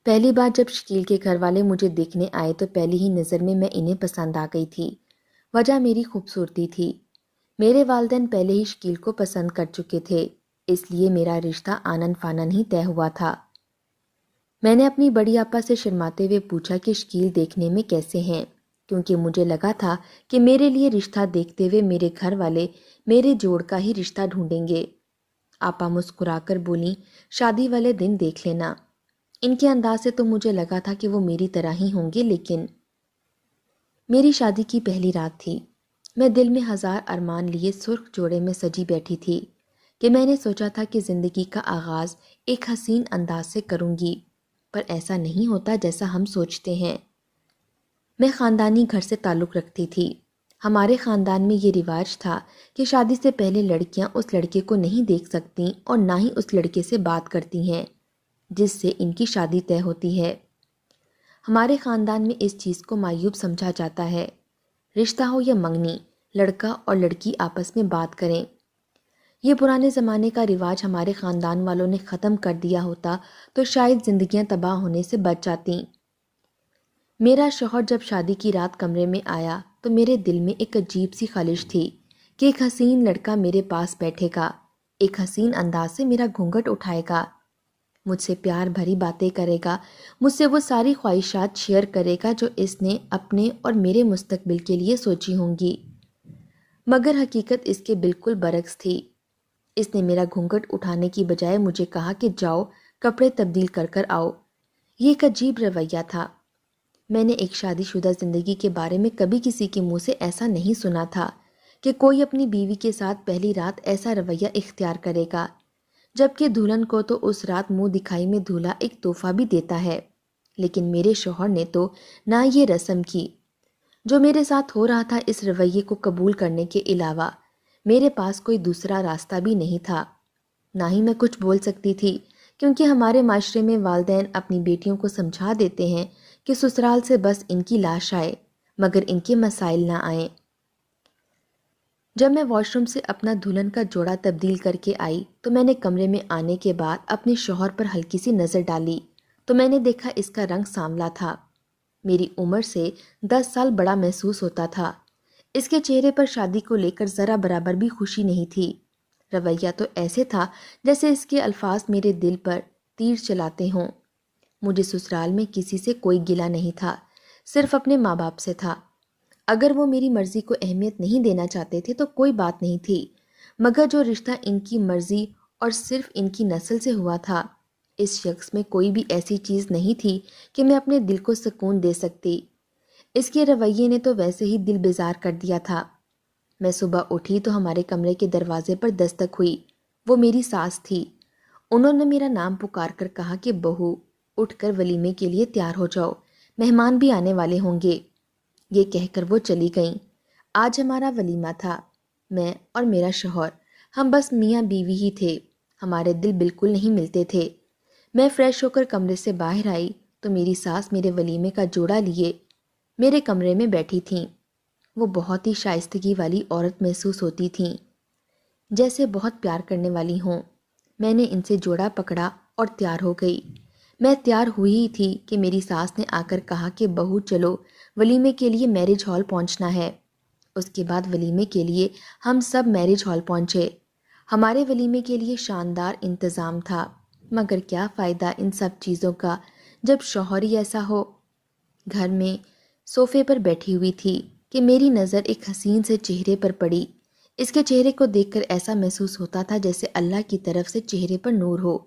پہلی بار جب شکیل کے گھر والے مجھے دیکھنے آئے تو پہلی ہی نظر میں انہیں پسند آ گئی تھی۔ وجہ میری خوبصورتی تھی۔ میرے والدین پہلے ہی شکیل کو پسند کر چکے تھے، اس لیے میرا رشتہ آنن فانن ہی طے ہوا تھا۔ میں نے اپنی بڑی آپا سے شرماتے ہوئے پوچھا کہ شکیل دیکھنے میں کیسے ہیں، کیونکہ مجھے لگا تھا کہ میرے لیے رشتہ دیکھتے ہوئے میرے گھر والے میرے جوڑ کا ہی رشتہ ڈھونڈیں گے۔ آپا مسکرا کر بولیں، شادی والے دن دیکھ لینا۔ ان کے انداز سے تو مجھے لگا تھا کہ وہ میری طرح ہی ہوں گے، لیکن میری شادی کی پہلی رات تھی۔ میں دل میں ہزار ارمان لیے سرخ جوڑے میں سجی بیٹھی تھی کہ میں نے سوچا تھا کہ زندگی کا آغاز ایک حسین انداز سے کروں گی، پر ایسا نہیں ہوتا جیسا ہم سوچتے ہیں۔ میں خاندانی گھر سے تعلق رکھتی تھی۔ ہمارے خاندان میں یہ رواج تھا کہ شادی سے پہلے لڑکیاں اس لڑکے کو نہیں دیکھ سکتیں اور نہ ہی اس لڑکے سے بات کرتی ہیں جس سے ان کی شادی طے ہوتی ہے۔ ہمارے خاندان میں اس چیز کو معیوب سمجھا جاتا ہے۔ رشتہ ہو یا منگنی، لڑکا اور لڑکی آپس میں بات کریں۔ یہ پرانے زمانے کا رواج ہمارے خاندان والوں نے ختم کر دیا ہوتا تو شاید زندگیاں تباہ ہونے سے بچ جاتیں۔ میرا شوہر جب شادی کی رات کمرے میں آیا تو میرے دل میں ایک عجیب سی خلش تھی کہ ایک حسین لڑکا میرے پاس بیٹھے گا، ایک حسین انداز سے میرا گھونگھٹ اٹھائے گا، مجھ سے پیار بھری باتیں کرے گا، مجھ سے وہ ساری خواہشات شیئر کرے گا جو اس نے اپنے اور میرے مستقبل کے لیے سوچی ہوں گی۔ مگر حقیقت اس کے بالکل برعکس تھی۔ اس نے میرا گھونگھٹ اٹھانے کی بجائے مجھے کہا کہ جاؤ کپڑے تبدیل کر کر آؤ۔ یہ ایک عجیب رویہ تھا۔ میں نے ایک شادی شدہ زندگی کے بارے میں کبھی کسی کے منہ سے ایسا نہیں سنا تھا کہ کوئی اپنی بیوی کے ساتھ پہلی رات ایسا رویہ اختیار کرے گا، جبکہ دلہن کو تو اس رات منہ دکھائی میں دولہا ایک تحفہ بھی دیتا ہے۔ لیکن میرے شوہر نے تو نہ یہ رسم کی۔ جو میرے ساتھ ہو رہا تھا، اس رویے کو قبول کرنے کے علاوہ میرے پاس کوئی دوسرا راستہ بھی نہیں تھا۔ نہ ہی میں کچھ بول سکتی تھی، کیونکہ ہمارے معاشرے میں والدین اپنی بیٹیوں کو سمجھا دیتے ہیں کہ سسرال سے بس ان کی لاش آئے مگر ان کے مسائل نہ آئیں۔ جب میں واش روم سے اپنا دلہن کا جوڑا تبدیل کر کے آئی تو میں نے کمرے میں آنے کے بعد اپنے شوہر پر ہلکی سی نظر ڈالی تو میں نے دیکھا اس کا رنگ سانولا تھا۔ میری عمر سے 10 سال بڑا محسوس ہوتا تھا۔ اس کے چہرے پر شادی کو لے کر ذرا برابر بھی خوشی نہیں تھی۔ رویہ تو ایسے تھا جیسے اس کے الفاظ میرے دل پر تیر چلاتے ہوں۔ مجھے سسرال میں کسی سے کوئی گلہ نہیں تھا، صرف اپنے ماں باپ سے تھا۔ اگر وہ میری مرضی کو اہمیت نہیں دینا چاہتے تھے تو کوئی بات نہیں تھی، مگر جو رشتہ ان کی مرضی اور صرف ان کی نسل سے ہوا تھا، اس شخص میں کوئی بھی ایسی چیز نہیں تھی کہ میں اپنے دل کو سکون دے سکتی۔ اس کے رویے نے تو ویسے ہی دل بیزار کر دیا تھا۔ میں صبح اٹھی تو ہمارے کمرے کے دروازے پر دستک ہوئی۔ وہ میری ساس تھی۔ انہوں نے میرا نام پکار کر کہا کہ بہو اٹھ کر ولیمے کے لیے تیار ہو جاؤ، مہمان بھی آنے والے ہوں گے۔ یہ کہہ کر وہ چلی گئیں۔ آج ہمارا ولیمہ تھا۔ میں اور میرا شوہر، ہم بس میاں بیوی ہی تھے۔ ہمارے دل بالکل نہیں ملتے تھے۔ میں فریش ہو کر کمرے سے باہر آئی تو میری ساس میرے ولیمے کا جوڑا لیے میرے کمرے میں بیٹھی تھیں۔ وہ بہت ہی شائستگی والی عورت محسوس ہوتی تھیں، جیسے بہت پیار کرنے والی ہوں۔ میں نے ان سے جوڑا پکڑا اور تیار ہو گئی۔ میں تیار ہوئی ہی تھی کہ میری ساس نے آ کر کہا کہ بہو چلو ولیمے کے لیے میرج ہال پہنچنا ہے۔ اس کے بعد ولیمے کے لیے ہم سب میرج ہال پہنچے۔ ہمارے ولیمے کے لیے شاندار انتظام تھا، مگر کیا فائدہ ان سب چیزوں کا جب شوہر ہی ایسا ہو۔ گھر میں صوفے پر بیٹھی ہوئی تھی کہ میری نظر ایک حسین سے چہرے پر پڑی۔ اس کے چہرے کو دیکھ کر ایسا محسوس ہوتا تھا جیسے اللہ کی طرف سے چہرے پر نور ہو۔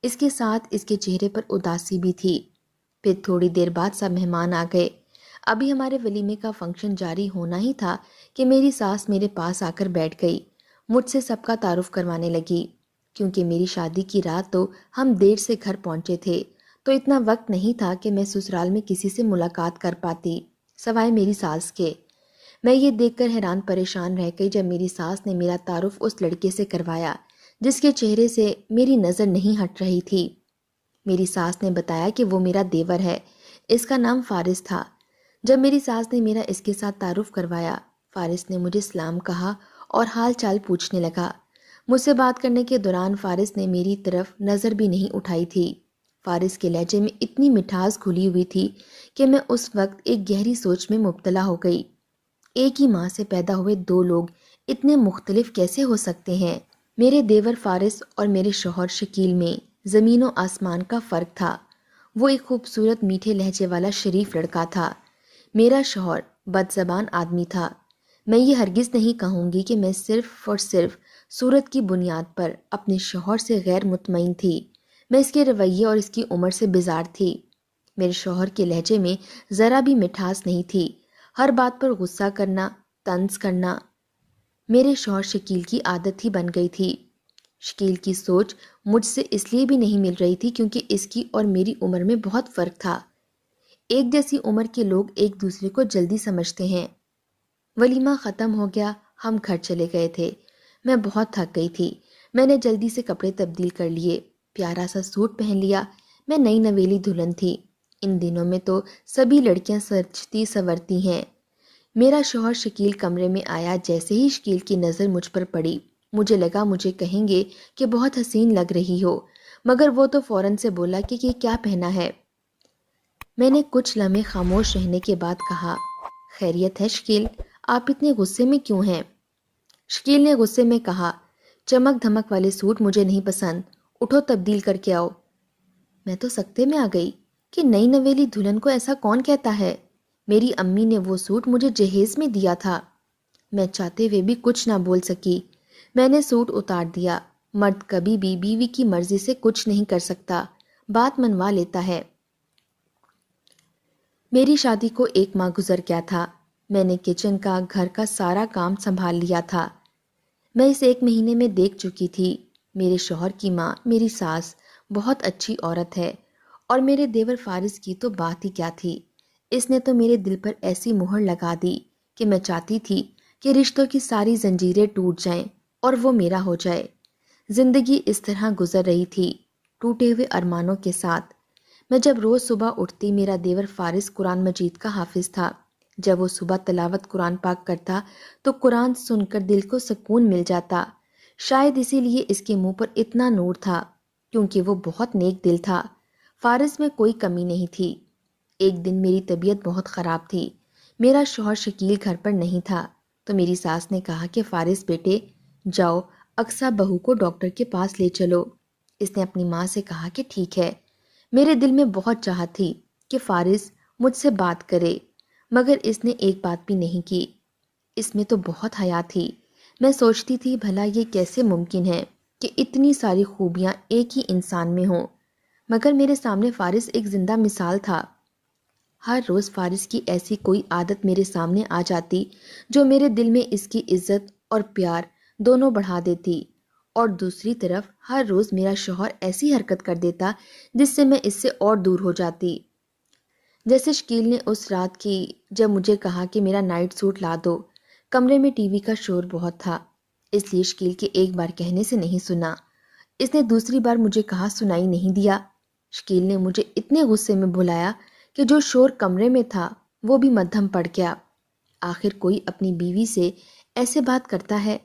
اس کے ساتھ اس کے چہرے پر اداسی بھی تھی۔ پھر تھوڑی دیر بعد سب مہمان آ گئے۔ ابھی ہمارے ولیمے کا فنکشن جاری ہونا ہی تھا کہ میری ساس میرے پاس آ کر بیٹھ گئی، مجھ سے سب کا تعارف کروانے لگی۔ کیونکہ میری شادی کی رات تو ہم دیر سے گھر پہنچے تھے تو اتنا وقت نہیں تھا کہ میں سسرال میں کسی سے ملاقات کر پاتی سوائے میری ساس کے۔ میں یہ دیکھ کر حیران پریشان رہ گئی جب میری ساس نے میرا تعارف اس لڑکے سے کروایا جس کے چہرے سے میری نظر نہیں ہٹ رہی تھی۔ میری ساس نے بتایا کہ وہ میرا دیور ہے، اس کا نام فارس تھا۔ جب میری ساس نے میرا اس کے ساتھ تعارف کروایا، فارس نے مجھے سلام کہا اور حال چال پوچھنے لگا۔ مجھ سے بات کرنے کے دوران فارس نے میری طرف نظر بھی نہیں اٹھائی تھی۔ فارس کے لہجے میں اتنی مٹھاس گھلی ہوئی تھی کہ میں اس وقت ایک گہری سوچ میں مبتلا ہو گئی۔ ایک ہی ماں سے پیدا ہوئے دو لوگ اتنے مختلف کیسے ہو سکتے ہیں؟ میرے دیور فارس اور میرے شوہر شکیل میں زمین و آسمان کا فرق تھا۔ وہ ایک خوبصورت میٹھے لہجے والا شریف لڑکا تھا، میرا شوہر بد زبان آدمی تھا۔ میں یہ ہرگز نہیں کہوں گی کہ میں صرف اور صرف صورت کی بنیاد پر اپنے شوہر سے غیر مطمئن تھی، میں اس کے رویے اور اس کی عمر سے بیزار تھی۔ میرے شوہر کے لہجے میں ذرا بھی مٹھاس نہیں تھی، ہر بات پر غصہ کرنا، طنز کرنا میرے شوہر شکیل کی عادت ہی بن گئی تھی۔ شکیل کی سوچ مجھ سے اس لیے بھی نہیں مل رہی تھی کیونکہ اس کی اور میری عمر میں بہت فرق تھا۔ ایک جیسی عمر کے لوگ ایک دوسرے کو جلدی سمجھتے ہیں۔ ولیمہ ختم ہو گیا، ہم گھر چلے گئے تھے۔ میں بہت تھک گئی تھی۔ میں نے جلدی سے کپڑے تبدیل کر لیے، پیارا سا سوٹ پہن لیا۔ میں نئی نویلی دلہن تھی۔ ان دنوں میں تو سبھی لڑکیاں سجتی سنورتی ہیں۔ میرا شوہر شکیل کمرے میں آیا، جیسے ہی شکیل کی نظر مجھ پر پڑی مجھے لگا مجھے کہیں گے کہ بہت حسین لگ رہی ہو، مگر وہ تو فوراً سے بولا کہ یہ کیا پہنا ہے۔ میں نے کچھ لمحے خاموش رہنے کے بعد کہا، خیریت ہے شکیل، آپ اتنے غصے میں کیوں ہیں؟ شکیل نے غصے میں کہا، چمک دھمک والے سوٹ مجھے نہیں پسند، اٹھو تبدیل کر کے آؤ۔ میں تو سکتے میں آ گئی کہ نئی نویلی دلہن کو ایسا کون کہتا ہے؟ میری امی نے وہ سوٹ مجھے جہیز میں دیا تھا۔ میں چاہتے ہوئے بھی کچھ نہ بول سکی۔ میں نے سوٹ اتار دیا۔ مرد کبھی بھی بیوی کی مرضی سے کچھ نہیں کر سکتا، بات منوا لیتا ہے۔ میری شادی کو 1 ماہ گزر گیا تھا۔ میں نے کچن کا، گھر کا سارا کام سنبھال لیا تھا۔ میں اس 1 مہینے میں دیکھ چکی تھی۔ میرے شوہر کی ماں، میری ساس، بہت اچھی عورت ہے، اور میرے دیور فارس کی تو بات ہی کیا تھی۔ اس نے تو میرے دل پر ایسی مہر لگا دی کہ میں چاہتی تھی کہ رشتوں کی ساری زنجیریں ٹوٹ جائیں اور وہ میرا ہو جائے۔ زندگی اس طرح گزر رہی تھی، ٹوٹے ہوئے ارمانوں کے ساتھ۔ میں جب روز صبح اٹھتی، میرا دیور فارس قرآن مجید کا حافظ تھا۔ جب وہ صبح تلاوت قرآن پاک کرتا تو قرآن سن کر دل کو سکون مل جاتا۔ شاید اسی لیے اس کے منہ پر اتنا نور تھا، کیونکہ وہ بہت نیک دل تھا۔ فارس میں کوئی کمی نہیں تھی۔ ایک دن میری طبیعت بہت خراب تھی۔ میرا شوہر شکیل گھر پر نہیں تھا، تو میری ساس نے کہا کہ فارس بیٹے، جاؤ اقصیٰ بہو کو ڈاکٹر کے پاس لے چلو۔ اس نے اپنی ماں سے کہا کہ ٹھیک ہے۔ میرے دل میں بہت چاہت تھی کہ فارس مجھ سے بات کرے، مگر اس نے ایک بات بھی نہیں کی۔ اس میں تو بہت حیا تھی۔ میں سوچتی تھی بھلا یہ کیسے ممکن ہے کہ اتنی ساری خوبیاں ایک ہی انسان میں ہوں، مگر میرے سامنے فارس ایک زندہ مثال تھا۔ ہر روز فارس کی ایسی کوئی عادت میرے سامنے آ جاتی جو میرے دل میں اس کی عزت اور پیار دونوں بڑھا دیتی، اور دوسری طرف ہر روز میرا شوہر ایسی حرکت کر دیتا جس سے میں اس سے اور دور ہو جاتی۔ جیسے شکیل نے اس رات کی، جب مجھے کہا کہ میرا نائٹ سوٹ لا دو۔ کمرے میں ٹی وی کا شور بہت تھا، اس لیے شکیل کے ایک بار کہنے سے نہیں سنا۔ اس نے دوسری بار مجھے کہا سنائی نہیں دیا۔ شکیل نے مجھے اتنے غصے میں بلایا کہ جو شور کمرے میں تھا وہ بھی مدھم پڑ گیا۔ آخر کوئی اپنی بیوی سے ایسے بات کرتا ہے؟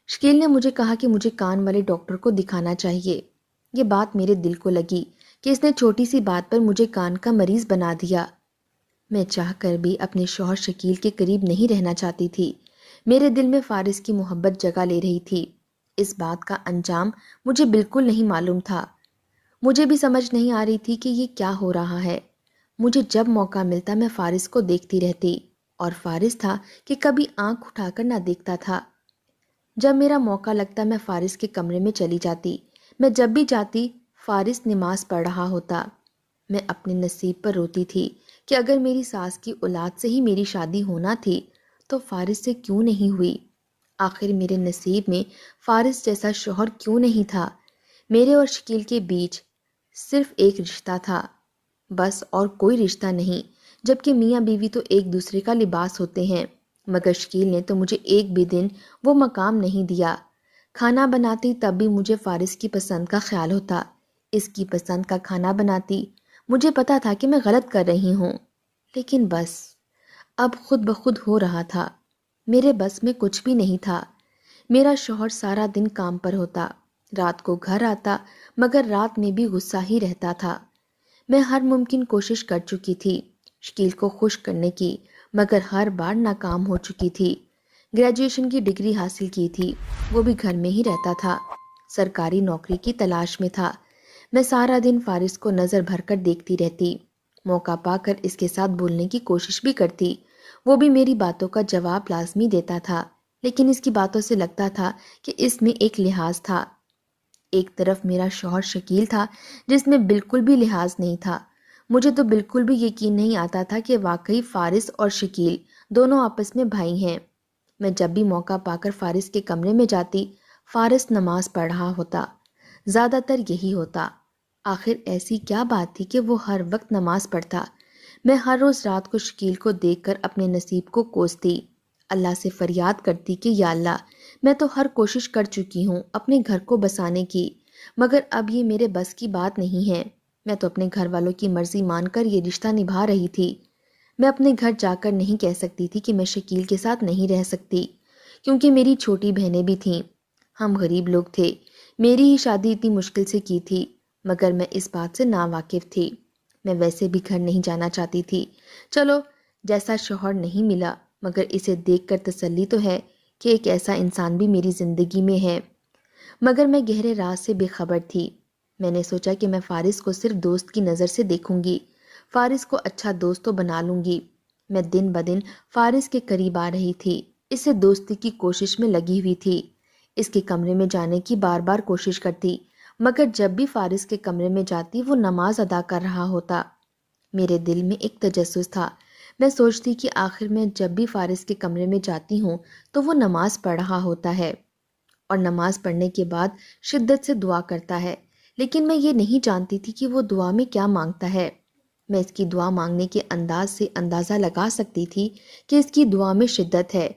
شکیل نے مجھے کہا کہ مجھے کان والے ڈاکٹر کو دکھانا چاہیے۔ یہ بات میرے دل کو لگی کہ اس نے چھوٹی سی بات پر مجھے کان کا مریض بنا دیا۔ میں چاہ کر بھی اپنے شوہر شکیل کے قریب نہیں رہنا چاہتی تھی۔ میرے دل میں فارس کی محبت جگہ لے رہی تھی۔ اس بات کا انجام مجھے بالکل نہیں معلوم تھا۔ مجھے بھی سمجھ نہیں آ رہی تھی کہ یہ کیا ہو رہا ہے۔ مجھے جب موقع ملتا میں فارس کو دیکھتی رہتی، اور فارس تھا کہ کبھی آنکھ اٹھا کر نہ دیکھتا تھا۔ جب میرا موقع لگتا میں فارس کے کمرے میں چلی جاتی۔ میں جب بھی جاتی فارس نماز پڑھ رہا ہوتا۔ میں اپنے نصیب پر روتی تھی کہ اگر میری ساس کی اولاد سے ہی میری شادی ہونا تھی تو فارس سے کیوں نہیں ہوئی؟ آخر میرے نصیب میں فارس جیسا شوہر کیوں نہیں تھا؟ میرے اور شکیل کے بیچ صرف ایک رشتہ تھا، بس، اور کوئی رشتہ نہیں، جبکہ میاں بیوی تو ایک دوسرے کا لباس ہوتے ہیں۔ مگر شکیل نے تو مجھے ایک بھی دن وہ مقام نہیں دیا۔ کھانا بناتی تب بھی مجھے فارس کی پسند کا خیال ہوتا، اس کی پسند کا کھانا بناتی۔ مجھے پتا تھا کہ میں غلط کر رہی ہوں، لیکن بس اب خود بخود ہو رہا تھا۔ میرے بس میں کچھ بھی نہیں تھا۔ میرا شوہر سارا دن کام پر ہوتا، رات کو گھر آتا، مگر رات میں بھی غصہ ہی رہتا تھا۔ میں ہر ممکن کوشش کر چکی تھی شکیل کو خوش کرنے کی، مگر ہر بار ناکام ہو چکی تھی۔ گریجویشن کی ڈگری حاصل کی تھی، وہ بھی گھر میں ہی رہتا تھا، سرکاری نوکری کی تلاش میں تھا۔ میں سارا دن فارس کو نظر بھر کر دیکھتی رہتی، موقع پا کر اس کے ساتھ بولنے کی کوشش بھی کرتی۔ وہ بھی میری باتوں کا جواب لازمی دیتا تھا، لیکن اس کی باتوں سے لگتا تھا کہ اس میں ایک لحاظ تھا۔ ایک طرف میرا شوہر شکیل تھا جس میں بالکل بھی لحاظ نہیں تھا۔ مجھے تو بالکل بھی یقین نہیں آتا تھا کہ واقعی فارس اور شکیل دونوں آپس میں بھائی ہیں۔ میں جب بھی موقع پا کر فارس کے کمرے میں جاتی، فارس نماز پڑھ رہا ہوتا، زیادہ تر یہی ہوتا۔ آخر ایسی کیا بات تھی کہ وہ ہر وقت نماز پڑھتا؟ میں ہر روز رات کو شکیل کو دیکھ کر اپنے نصیب کو کوستی، اللہ سے فریاد کرتی کہ یا اللہ، میں تو ہر کوشش کر چکی ہوں اپنے گھر کو بسانے کی، مگر اب یہ میرے بس کی بات نہیں ہے۔ میں تو اپنے گھر والوں کی مرضی مان کر یہ رشتہ نبھا رہی تھی۔ میں اپنے گھر جا کر نہیں کہہ سکتی تھی کہ میں شکیل کے ساتھ نہیں رہ سکتی، کیونکہ میری چھوٹی بہنیں بھی تھیں، ہم غریب لوگ تھے۔ میری ہی شادی اتنی مشکل سے کی تھی، مگر میں اس بات سے ناواقف تھی۔ میں ویسے بھی گھر نہیں جانا چاہتی تھی۔ چلو، جیسا شوہر نہیں ملا، مگر اسے دیکھ کر تسلی تو ہے کہ ایک ایسا انسان بھی میری زندگی میں ہے۔ مگر میں گہرے راز سے بے خبر تھی۔ میں نے سوچا کہ میں فارس کو صرف دوست کی نظر سے دیکھوں گی، فارس کو اچھا دوست تو بنا لوں گی۔ میں دن بدن فارس کے قریب آ رہی تھی، اس سے دوستی کی کوشش میں لگی ہوئی تھی۔ اس کے کمرے میں جانے کی بار بار کوشش کرتی، مگر جب بھی فارس کے کمرے میں جاتی وہ نماز ادا کر رہا ہوتا۔ میرے دل میں ایک تجسس تھا، میں سوچتی کہ آخر میں جب بھی فارس کے کمرے میں جاتی ہوں تو وہ نماز پڑھ رہا ہوتا ہے، اور نماز پڑھنے کے بعد شدت سے دعا کرتا ہے، لیکن میں یہ نہیں جانتی تھی کہ وہ دعا میں کیا مانگتا ہے۔ میں اس کی دعا مانگنے کے انداز سے اندازہ لگا سکتی تھی کہ اس کی دعا میں شدت ہے۔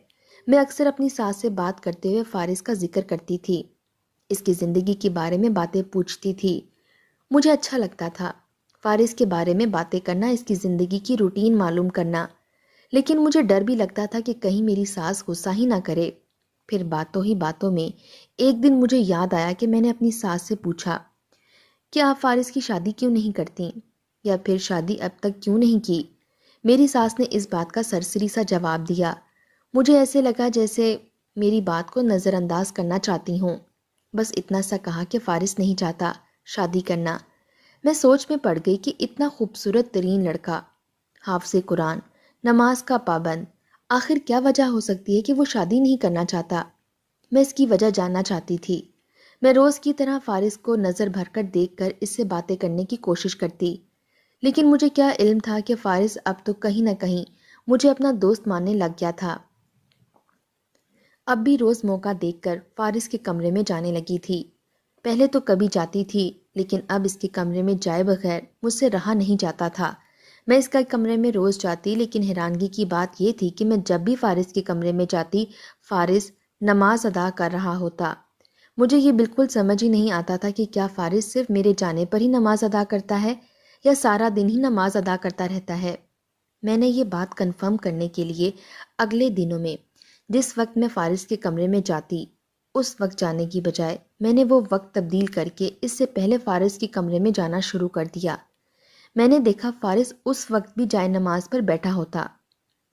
میں اکثر اپنی ساس سے بات کرتے ہوئے فارس کا ذکر کرتی تھی، اس کی زندگی کے بارے میں باتیں پوچھتی تھی۔ مجھے اچھا لگتا تھا فارس کے بارے میں باتیں کرنا، اس کی زندگی کی روٹین معلوم کرنا، لیکن مجھے ڈر بھی لگتا تھا کہ کہیں میری ساس غصہ ہی نہ کرے۔ پھر باتوں ہی باتوں میں ایک دن مجھے یاد آیا کہ میں نے اپنی ساس سے پوچھا کہ آپ فارس کی شادی کیوں نہیں کرتی، یا پھر شادی اب تک کیوں نہیں کی؟ میری ساس نے اس بات کا سرسری سا جواب دیا۔ مجھے ایسے لگا جیسے میری بات کو نظر انداز کرنا چاہتی ہوں۔ بس اتنا سا کہا کہ فارس نہیں چاہتا شادی کرنا۔ میں سوچ میں پڑ گئی کہ اتنا خوبصورت ترین لڑکا، حافظ قرآن، نماز کا پابند، آخر کیا وجہ ہو سکتی ہے کہ وہ شادی نہیں کرنا چاہتا؟ میں اس کی وجہ جاننا چاہتی تھی۔ میں روز کی طرح فارس کو نظر بھر کر دیکھ کر اس سے باتیں کرنے کی کوشش کرتی، لیکن مجھے کیا علم تھا کہ فارس اب تو کہیں نہ کہیں مجھے اپنا دوست ماننے لگ گیا تھا۔ اب بھی روز موقع دیکھ کر فارس کے کمرے میں جانے لگی تھی۔ پہلے تو کبھی جاتی تھی، لیکن اب اس کے کمرے میں جائے بغیر مجھ سے رہا نہیں جاتا تھا۔ میں اس کا کمرے میں روز جاتی، لیکن حیرانگی کی بات یہ تھی کہ میں جب بھی فارس کے کمرے میں جاتی، فارس نماز ادا کر رہا ہوتا۔ مجھے یہ بالکل سمجھ ہی نہیں آتا تھا کہ کیا فارس صرف میرے جانے پر ہی نماز ادا کرتا ہے یا سارا دن ہی نماز ادا کرتا رہتا ہے۔ میں نے یہ بات کنفرم کرنے کے لیے اگلے دنوں میں جس وقت میں فارس کے کمرے میں جاتی، اس وقت جانے کی بجائے میں نے وہ وقت تبدیل کر کے اس سے پہلے فارس کے کمرے میں جانا شروع کر دیا۔ میں نے دیکھا فارس اس وقت بھی جائے نماز پر بیٹھا ہوتا،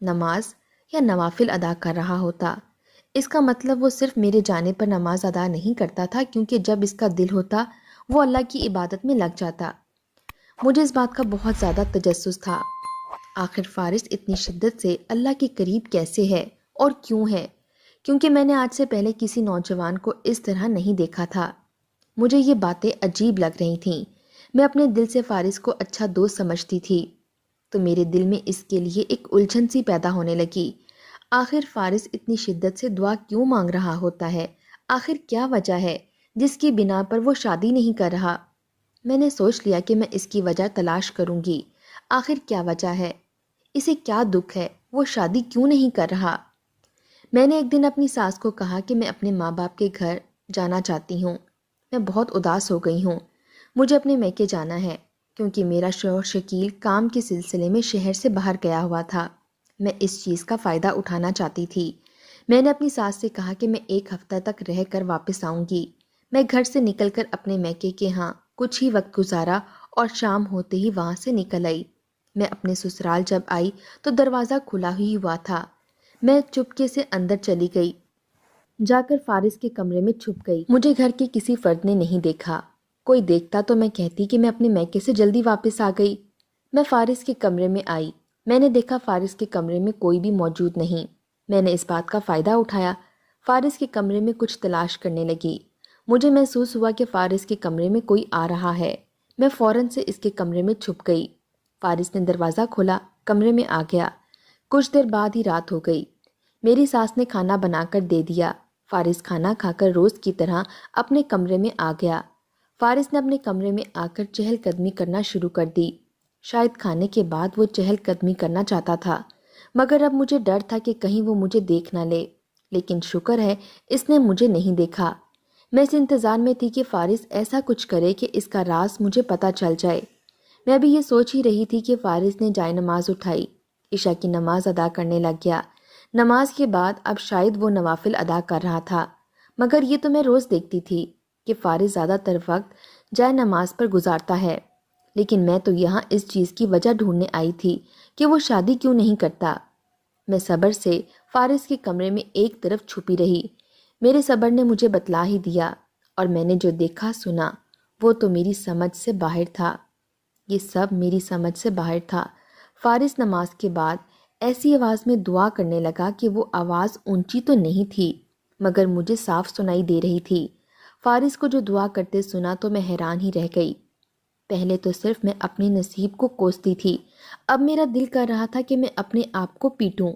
نماز یا نوافل ادا کر رہا ہوتا۔ اس کا مطلب وہ صرف میرے جانے پر نماز ادا نہیں کرتا تھا، کیونکہ جب اس کا دل ہوتا وہ اللہ کی عبادت میں لگ جاتا۔ مجھے اس بات کا بہت زیادہ تجسس تھا، آخر فارس اتنی شدت سے اللہ کے قریب کیسے ہے اور کیوں ہے، کیونکہ میں نے آج سے پہلے کسی نوجوان کو اس طرح نہیں دیکھا تھا۔ مجھے یہ باتیں عجیب لگ رہی تھیں۔ میں اپنے دل سے فارس کو اچھا دوست سمجھتی تھی، تو میرے دل میں اس کے لیے ایک الجھن سی پیدا ہونے لگی۔ آخر فارس اتنی شدت سے دعا کیوں مانگ رہا ہوتا ہے؟ آخر کیا وجہ ہے جس کی بنا پر وہ شادی نہیں کر رہا؟ میں نے سوچ لیا کہ میں اس کی وجہ تلاش کروں گی۔ آخر کیا وجہ ہے؟ اسے کیا دکھ ہے؟ وہ شادی کیوں نہیں کر رہا؟ میں نے ایک دن اپنی ساس کو کہا کہ میں اپنے ماں باپ کے گھر جانا چاہتی ہوں، میں بہت اداس ہو گئی ہوں، مجھے اپنے میکے جانا ہے، کیونکہ میرا شوہر شکیل کام کے سلسلے میں شہر سے باہر گیا ہوا تھا۔ میں اس چیز کا فائدہ اٹھانا چاہتی تھی۔ میں نے اپنی ساس سے کہا کہ میں 1 ہفتہ تک رہ کر واپس آؤں گی۔ میں گھر سے نکل کر اپنے میکے کے ہاں کچھ ہی وقت گزارا اور شام ہوتے ہی وہاں سے نکل آئی۔ میں اپنے سسرال جب آئی تو دروازہ کھلا ہی ہوا تھا۔ میں چپکے سے اندر چلی گئی، جا کر فارس کے کمرے میں چھپ گئی۔ مجھے گھر کے کسی فرد نے نہیں دیکھا۔ کوئی دیکھتا تو میں کہتی کہ میں اپنے میکے سے جلدی واپس آ گئی۔ میں فارس کے کمرے میں آئی۔ میں نے دیکھا فارس کے کمرے میں کوئی بھی موجود نہیں۔ میں نے اس بات کا فائدہ اٹھایا، فارس کے کمرے میں کچھ تلاش کرنے لگی۔ مجھے محسوس ہوا کہ فارس کے کمرے میں کوئی آ رہا ہے۔ میں فوراً سے اس کے کمرے میں چھپ گئی۔ فارس نے دروازہ کھولا، کمرے میں آ گیا۔ کچھ دیر بعد ہی رات ہو گئی۔ میری ساس نے کھانا بنا کر دے دیا۔ فارس کھانا کھا کر روز کی طرح اپنے کمرے میں آ گیا۔ فارس نے اپنے کمرے میں آ کر چہل قدمی کرنا شروع کر دی۔ شاید کھانے کے بعد وہ چہل قدمی کرنا چاہتا تھا، مگر اب مجھے ڈر تھا کہ کہیں وہ مجھے دیکھ نہ لے، لیکن شکر ہے اس نے مجھے نہیں دیکھا۔ میں اس انتظار میں تھی کہ فارس ایسا کچھ کرے کہ اس کا راز مجھے پتہ چل جائے۔ میں ابھی یہ سوچ ہی رہی تھی کہ فارس نے جائے نماز اٹھائی، عشاء کی نماز ادا کرنے لگ گیا۔ نماز کے بعد اب شاید وہ نوافل ادا کر رہا تھا، مگر یہ تو میں روز دیکھتی تھی کہ فارس زیادہ تر وقت جائے نماز پر گزارتا ہے، لیکن میں تو یہاں اس چیز کی وجہ ڈھونڈنے آئی تھی کہ وہ شادی کیوں نہیں کرتا۔ میں صبر سے فارس کے کمرے میں ایک طرف چھپی رہی۔ میرے صبر نے مجھے بتلا ہی دیا، اور میں نے جو دیکھا سنا وہ تو میری سمجھ سے باہر تھا۔ یہ سب میری سمجھ سے باہر تھا۔ فارس نماز کے بعد ایسی آواز میں دعا کرنے لگا کہ وہ آواز اونچی تو نہیں تھی، مگر مجھے صاف سنائی دے رہی تھی۔ فارس کو جو دعا کرتے سنا تو میں حیران ہی رہ گئی۔ پہلے تو صرف میں اپنے نصیب کو کوستی تھی، اب میرا دل کر رہا تھا کہ میں اپنے آپ کو پیٹوں،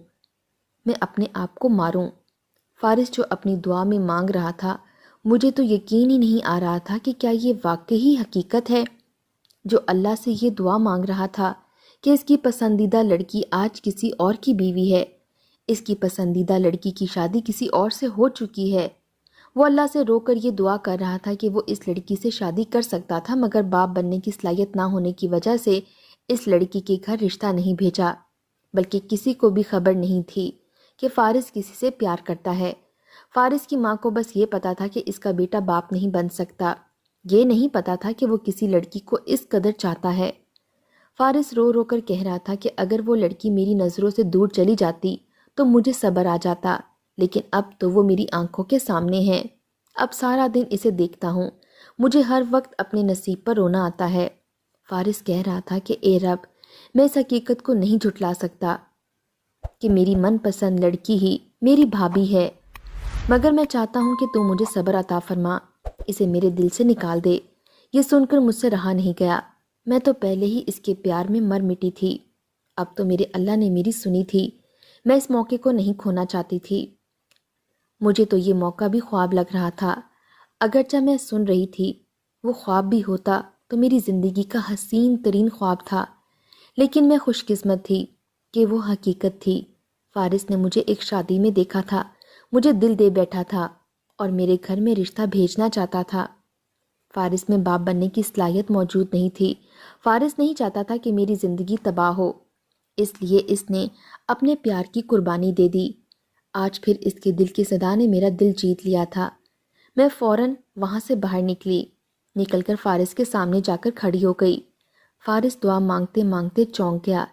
میں اپنے آپ کو ماروں۔ فارس جو اپنی دعا میں مانگ رہا تھا، مجھے تو یقین ہی نہیں آ رہا تھا کہ کیا یہ واقعی حقیقت ہے۔ جو اللہ سے یہ دعا مانگ رہا تھا کہ اس کی پسندیدہ لڑکی آج کسی اور کی بیوی ہے، اس کی پسندیدہ لڑکی کی شادی کسی اور سے ہو چکی ہے۔ وہ اللہ سے رو کر یہ دعا کر رہا تھا کہ وہ اس لڑکی سے شادی کر سکتا تھا، مگر باپ بننے کی صلاحیت نہ ہونے کی وجہ سے اس لڑکی کے گھر رشتہ نہیں بھیجا، بلکہ کسی کو بھی خبر نہیں تھی کہ فارس کسی سے پیار کرتا ہے۔ فارس کی ماں کو بس یہ پتا تھا کہ اس کا بیٹا باپ نہیں بن سکتا، یہ نہیں پتا تھا کہ وہ کسی لڑکی کو اس قدر چاہتا ہے۔ فارس رو رو کر کہہ رہا تھا کہ اگر وہ لڑکی میری نظروں سے دور چلی جاتی تو مجھے صبر آ جاتا، لیکن اب تو وہ میری آنکھوں کے سامنے ہے۔ اب سارا دن اسے دیکھتا ہوں، مجھے ہر وقت اپنے نصیب پر رونا آتا ہے۔ فارس کہہ رہا تھا کہ اے رب، میں اس حقیقت کو نہیں جھٹلا سکتا کہ میری من پسند لڑکی ہی میری بھابھی ہے، مگر میں چاہتا ہوں کہ تو مجھے صبر عطا فرما، اسے میرے دل سے نکال دے۔ یہ سن کر مجھ سے رہا نہیں گیا۔ میں تو پہلے ہی اس کے پیار میں مر مٹی تھی، اب تو میرے اللہ نے میری سنی تھی۔ میں اس موقع کو نہیں کھونا چاہتی تھی۔ مجھے تو یہ موقع بھی خواب لگ رہا تھا، اگرچہ میں سن رہی تھی وہ خواب بھی ہوتا تو میری زندگی کا حسین ترین خواب تھا، لیکن میں خوش قسمت تھی کہ وہ حقیقت تھی۔ فارس نے مجھے ایک شادی میں دیکھا تھا، مجھے دل دے بیٹھا تھا اور میرے گھر میں رشتہ بھیجنا چاہتا تھا۔ فارس میں باپ بننے کی صلاحیت موجود نہیں تھی۔ فارس نہیں چاہتا تھا کہ میری زندگی تباہ ہو، اس لیے اس نے اپنے پیار کی قربانی دے دی۔ آج پھر اس کے دل کی صدا نے میرا دل جیت لیا تھا۔ میں فوراً وہاں سے باہر نکل کر فارس کے سامنے جا کر کھڑی ہو گئی۔ فارس دعا مانگتے مانگتے چونک گیا۔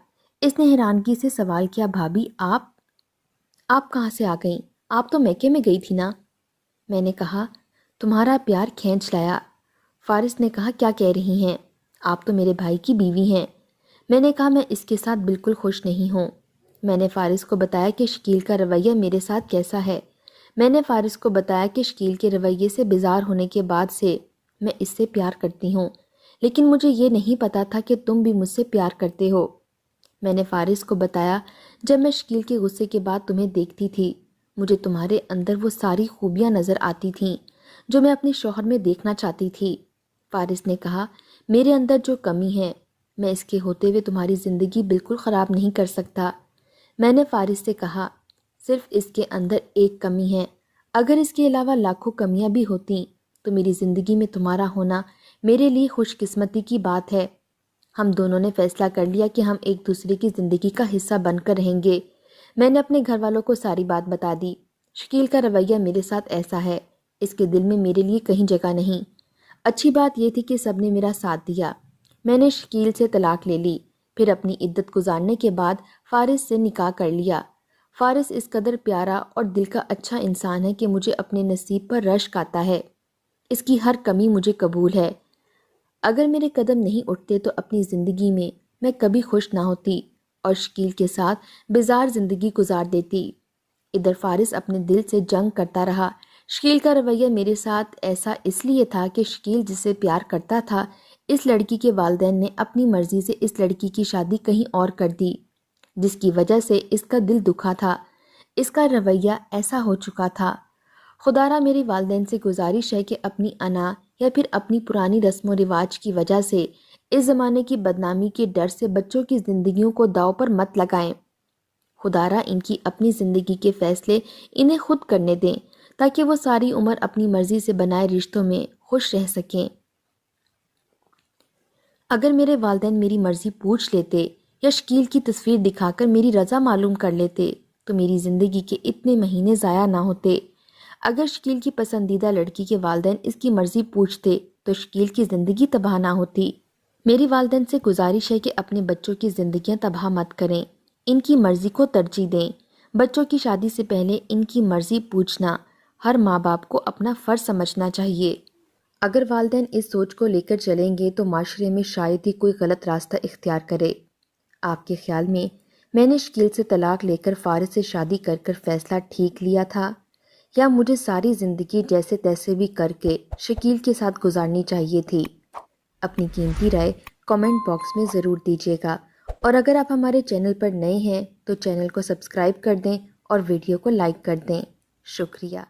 اس نے حیرانگی سے سوال کیا، بھابھی آپ کہاں سے آ گئیں؟ آپ تو میکے میں گئی تھی نا؟ میں نے کہا تمہارا پیار کھینچ لایا۔ فارس نے کہا کیا کہہ رہی ہیں؟ آپ تو میرے بھائی کی بیوی ہیں۔ میں نے کہا میں اس کے ساتھ بالکل خوش نہیں ہوں۔ میں نے فارس کو بتایا کہ شکیل کا رویہ میرے ساتھ کیسا ہے۔ میں نے فارس کو بتایا کہ شکیل کے رویے سے بیزار ہونے کے بعد سے میں اس سے پیار کرتی ہوں، لیکن مجھے یہ نہیں پتا تھا کہ تم بھی مجھ سے پیار کرتے ہو۔ میں نے فارس کو بتایا جب میں شکیل کے غصے کے بعد تمہیں دیکھتی تھی، مجھے تمہارے اندر وہ ساری خوبیاں نظر آتی تھیں جو میں اپنے شوہر میں دیکھنا چاہتی تھی۔ فارس نے کہا میرے اندر جو کمی ہے میں اس کے ہوتے ہوئے تمہاری زندگی بالکل خراب نہیں کر سکتا۔ میں نے فارس سے کہا صرف اس کے اندر ایک کمی ہے، اگر اس کے علاوہ لاکھوں کمیاں بھی ہوتیں تو میری زندگی میں تمہارا ہونا میرے لیے خوش قسمتی کی بات ہے۔ ہم دونوں نے فیصلہ کر لیا کہ ہم ایک دوسرے کی زندگی کا حصہ بن کر رہیں گے۔ میں نے اپنے گھر والوں کو ساری بات بتا دی۔ شکیل کا رویہ میرے ساتھ ایسا ہے، اس کے دل میں میرے لیے کہیں جگہ نہیں۔ اچھی بات یہ تھی کہ سب نے میرا ساتھ دیا۔ میں نے شکیل سے طلاق لے لی، پھر اپنی عدت گزارنے کے بعد فارس سے نکاح کر لیا۔ فارس اس قدر پیارا اور دل کا اچھا انسان ہے کہ مجھے اپنے نصیب پر رشک آتا ہے۔ اس کی ہر کمی مجھے قبول ہے۔ اگر میرے قدم نہیں اٹھتے تو اپنی زندگی میں کبھی خوش نہ ہوتی اور شکیل کے ساتھ بیزار زندگی گزار دیتی۔ ادھر فارس اپنے دل سے جنگ کرتا رہا۔ شکیل کا رویہ میرے ساتھ ایسا اس لیے تھا کہ شکیل جسے پیار کرتا تھا، اس لڑکی کے والدین نے اپنی مرضی سے اس لڑکی کی شادی کہیں اور کر دی، جس کی وجہ سے اس کا دل دکھا تھا۔ اس کا رویہ ایسا ہو چکا تھا۔ خدا را میرے والدین سے گزارش ہے کہ اپنی انا یا پھر اپنی پرانی رسم و رواج کی وجہ سے اس زمانے کی بدنامی کے ڈر سے بچوں کی زندگیوں کو داؤ پر مت لگائیں۔ خدا را ان کی اپنی زندگی کے فیصلے انہیں خود کرنے دیں تاکہ وہ ساری عمر اپنی مرضی سے بنائے رشتوں میں خوش رہ سکیں۔ اگر میرے والدین میری مرضی پوچھ لیتے یا شکیل کی تصویر دکھا کر میری رضا معلوم کر لیتے تو میری زندگی کے اتنے مہینے ضائع نہ ہوتے۔ اگر شکیل کی پسندیدہ لڑکی کے والدین اس کی مرضی پوچھتے تو شکیل کی زندگی تباہ نہ ہوتی۔ میری والدین سے گزارش ہے کہ اپنے بچوں کی زندگیاں تباہ مت کریں، ان کی مرضی کو ترجیح دیں۔ بچوں کی شادی سے پہلے ان کی مرضی پوچھنا ہر ماں باپ کو اپنا فرض سمجھنا چاہیے۔ اگر والدین اس سوچ کو لے کر چلیں گے تو معاشرے میں شاید ہی کوئی غلط راستہ اختیار کرے۔ آپ کے خیال میں نے شکیل سے طلاق لے کر فارس سے شادی کر فیصلہ ٹھیک لیا تھا، یا مجھے ساری زندگی جیسے تیسے بھی کر کے شکیل کے ساتھ گزارنی چاہیے تھی؟ اپنی قیمتی رائے کامنٹ باکس میں ضرور دیجیے گا، اور اگر آپ ہمارے چینل پر نئے ہیں تو چینل کو سبسکرائب کر دیں اور ویڈیو کو لائک کر دیں۔ شکریہ۔